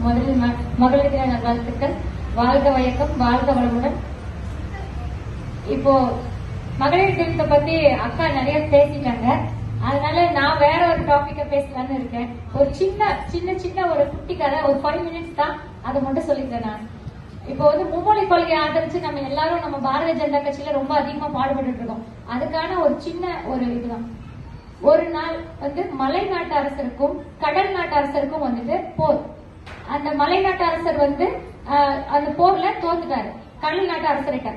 முதலில் மகளிர் தின நல்வாழ்த்துக்கள். வாழ்க வயக்கம், வாழ்க வளமுடன். இப்போ மகளிர் தினத்தை பத்தி அக்கா நிறைய பேசிட்டாங்க. அதனால நான் வேற ஒரு டாபிக்க பேசலான்னு இருக்கேன். ஒரு சின்ன ஒரு குட்டி கதை, ஒரு 5 மினிட்ஸ் தான், அதை மட்டும் சொல்லிக்கிறேன். நான் இப்போ மும்மொழி கொள்கையை ஆதரிச்சு நம்ம எல்லாரும் நம்ம பாரதிய ஜனதா கட்சியில ரொம்ப அதிகமா பாடுபட்டு இருக்கோம். அதுக்கான ஒரு இதுதான். ஒரு நாள் மலை நாட்டு அரசருக்கும் கடல் நாட்டு அரசருக்கும் போர். அந்த மலை நாட்டு அரசர் அந்த போர்ல தோத்துட்டாரு கடல் நாட்டு அரசர்கிட்ட.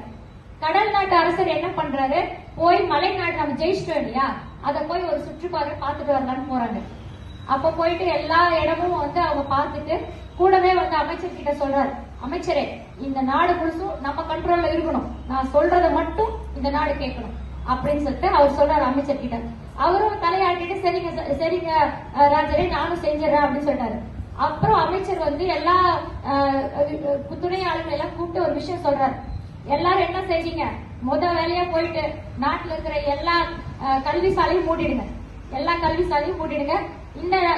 கடல் நாட்டு அரசர் என்ன பண்றாரு, போய் மலை நாட்டு நம்ம ஜெயிச்சிட்டோம் இல்லையா, அத போய் ஒரு சுற்றுப்பாதை பார்த்துட்டு வரலான்னு போறாங்க. அப்ப போயிட்டு எல்லா இடமும் அவங்க பார்த்துட்டு கூடவே அமைச்சர் கிட்ட சொல்றாரு, அமைச்சரே இந்த நாடு முழுசும் நம்ம கண்ட்ரோல்ல இருக்கணும், நான் சொல்றத மட்டும் இந்த நாடு கேட்கணும் அப்படின்னு சொல்லிட்டு அவர் சொல்றாரு அமைச்சர் கிட்ட. அவரும் தலையாட்டிட்டு சரிங்க ராஜரே நானும் செஞ்சிடறேன் அப்படின்னு சொல்லிட்டாரு. அப்புறம் அமைச்சர் எல்லா துணை ஆளுங்களை எல்லாம் கூப்பிட்டு ஒரு விஷயம் சொல்றாரு. எல்லாரும் என்ன செய்வீங்க, வேலையா போயிட்டு நாட்டுல இருக்கிற எல்லா கல்விசாலையும் மூடிடுங்க, எல்லா கல்விசாலையும் மூடிடுங்க.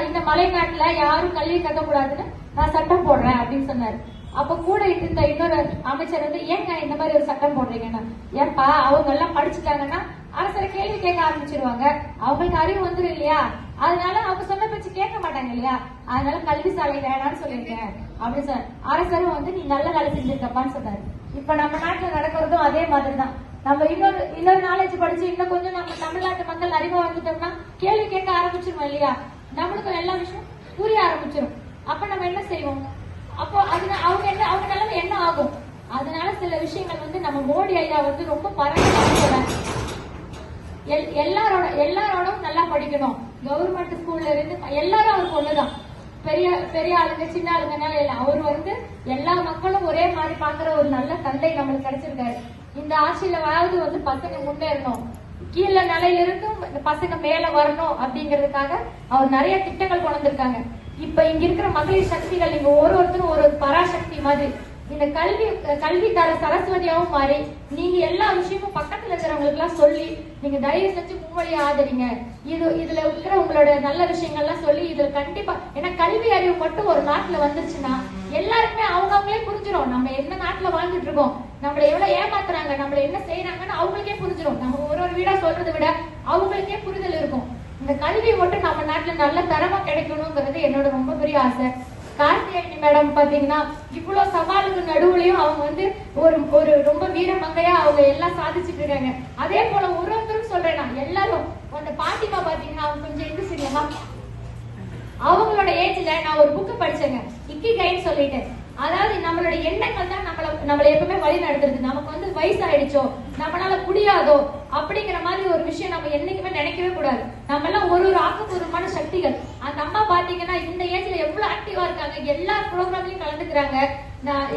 இந்த மலை நாட்டுல யாரும் கல்வி கற்க கூடாதுன்னு நான் சட்டம் போடுறேன் அப்படின்னு சொன்னாரு. அப்ப கூட இருந்த இன்னொரு அமைச்சர் ஏங்க இந்த மாதிரி ஒரு சட்டம் போடுறீங்கன்னா, ஏன்பா அவங்க எல்லாம் படிச்சுட்டாங்கன்னா அரசரை கேள்வி கேட்க ஆரம்பிச்சிருவாங்க, அவங்களுக்கு அறிவு வந்துடும் இல்லையா, அதனால அவங்க சொன்ன பேச்சு கேட்க மாட்டாங்க இல்லையா, அதனால கல்வி சாலை வேணாம்னு சொல்லிருக்கேன் அப்படின்னு சொன்ன அரசரும் நீ நல்ல வேலை செஞ்சிருக்கப்பான்னு சொன்னாரு. இப்ப நம்ம நாட்டுல நடக்கிறதும் அதே மாதிரிதான். நம்ம இன்னொரு நாலேஜ் படிச்சு இன்னும் கொஞ்சம் நம்ம தமிழ்நாட்டு மக்கள் அறிவா வந்துட்டோம்னா கேள்வி கேட்க ஆரம்பிச்சிருவோம் இல்லையா, நம்மளுக்கும் எல்லா விஷயம் புரிய ஆரம்பிச்சிடும். அப்ப நம்ம என்ன செய்வோம், அப்போ அவங்க நிலைமை என்ன ஆகும். அதனால சில விஷயங்கள் நம்ம மோடி ஐயா ரொம்ப பரவாயில்ல, எல்லாரோடும் நல்லா படிக்கணும். கவர்மெண்ட் ஸ்கூல்ல இருந்து எல்லாரும் அவருக்கு ஒண்ணுதான், பெரிய ஆளுங்க சின்ன ஆளுங்கனால அவர் எல்லா மக்களும் ஒரே மாதிரி பாக்குற ஒரு நல்ல தந்தை நம்மளுக்கு கிடைச்சிருக்காரு. இந்த ஆட்சியில பசங்க முன்னேறணும், கீழே நிலையிலிருந்து பசங்க மேல வரணும் அப்படிங்கறதுக்காக அவர் நிறைய திட்டங்கள் கொண்டு வந்திருக்காங்க. இப்ப இங்க இருக்கிற மகளிர் சக்திகள் இங்க ஒருத்தரும் ஒரு பராசக்தி மாதிரி இந்த கல்வி தர சரஸ்வதியாவும் மாறி நீங்க எல்லா விஷயமும் பக்கத்துல இருக்கிறவங்களுக்கு எல்லாம் சொல்லி நீங்க தயவு செஞ்சு மும்மொழியை ஆதரிங்க. இதுல இருக்கிற உங்களோட நல்ல விஷயங்கள்லாம் சொல்லி இதுல கண்டிப்பா, ஏன்னா கல்வி அறிவு மட்டும் ஒரு நாட்டுல வந்துருச்சுன்னா எல்லாருக்குமே அவங்களே புரிஞ்சிடும் நம்ம என்ன நாட்டுல வாழ்ந்துட்டு இருக்கோம், நம்மள எவ்வளவு ஏமாத்துறாங்க, நம்மள என்ன செய்யறாங்கன்னு அவங்களுக்கே புரிஞ்சிடும். நம்ம ஒரு வீடா சொல்றதை விட அவங்களுக்கே புரிதல் இருக்கும். இந்த கல்வி மட்டும் நம்ம நாட்டுல நல்ல தரமா கிடைக்கணுங்கிறது என்னோட ரொம்ப பெரிய ஆசை. கார்த்திகேயனி மேடம் பாத்தீங்கன்னா இவ்வளவு சவாலுக்கு நடுவுலயும் அவங்க ஒரு ரொம்ப வீரமங்கையா அவங்க எல்லாம் சாதிச்சுட்டு இருக்காங்க. அதே போல ஒருத்தரும் சொல்றேன், நான் எல்லாரும் அந்த பாட்டிமா பாத்தீங்கன்னா அவங்க கொஞ்சம் எது சரியா அவங்களோட ஏஜ்ல நான் ஒரு புக்கு படிச்சேங்க, இக்கிகைன்னு சொல்லிட்டு. அதாவது நம்மளோட எண்ணங்கள் தான் நம்மள எப்பவுமே வழி நடத்துறது. நமக்கு வயசாயிடுச்சோ, நம்மளால முடியாதோ அப்படிங்கிற மாதிரி ஒரு விஷயம் நம்ம என்னைக்குமே நினைக்கவே கூடாது. நம்ம எல்லாம் ஒரு ஆக்கப்பூர்வமான சக்திகள். அந்த அம்மா பாத்தீங்கன்னா இந்த ஏஜ்ல எவ்வளவு ஆக்டிவா இருக்காங்க, எல்லா ப்ரோக்ராம்லயும் கலந்துக்கிறாங்க.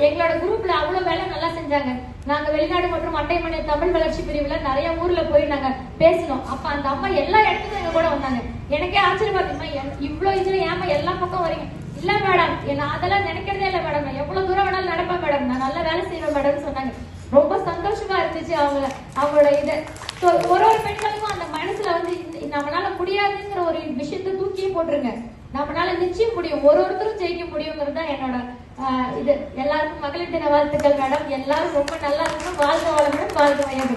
எங்களோட குரூப்ல அவ்வளவு வேலை நல்லா செஞ்சாங்க. நாங்க வெளிநாடு மற்றும் அண்டை மாநில தமிழ் வளர்ச்சி பிரிவுல நிறைய ஊர்ல போய் நாங்க பேசணும். அப்ப அந்த அம்மா எல்லா இடத்துக்கும் எங்க கூட வந்தாங்க. எனக்கே ஆச்சரியமா இருக்குமா, இவ்வளவு இதுல ஏமா எல்லா பக்கம் வரீங்க. இல்ல மேடம், நான் அதெல்லாம் நினைக்கிறதே இல்ல மேடம், நான் எவ்வளவு தூரம் வேணாலும் நடப்பேன் மேடம், நான் நல்ல வேலை செய்வேன் மேடம் சொன்னாங்க. ரொம்ப சந்தோஷமா இருந்துச்சு அவங்களோட இது. ஒரு பெண்களுக்கும் அந்த மனசுல நம்மளால முடியாதுங்கிற ஒரு விஷயத்த தூக்கியே போட்டுருங்க, நம்மளால நிச்சயம் முடியும், ஒருத்தரும் ஜெயிக்க முடியுங்கிறது தான் என்னோட இது. எல்லாருக்கும் மகளிர் தின வாழ்த்துக்கள் மேடம். எல்லாரும் ரொம்ப நல்லா இருக்கணும். வாழ்க வளமுடன், வாழ்க வயது.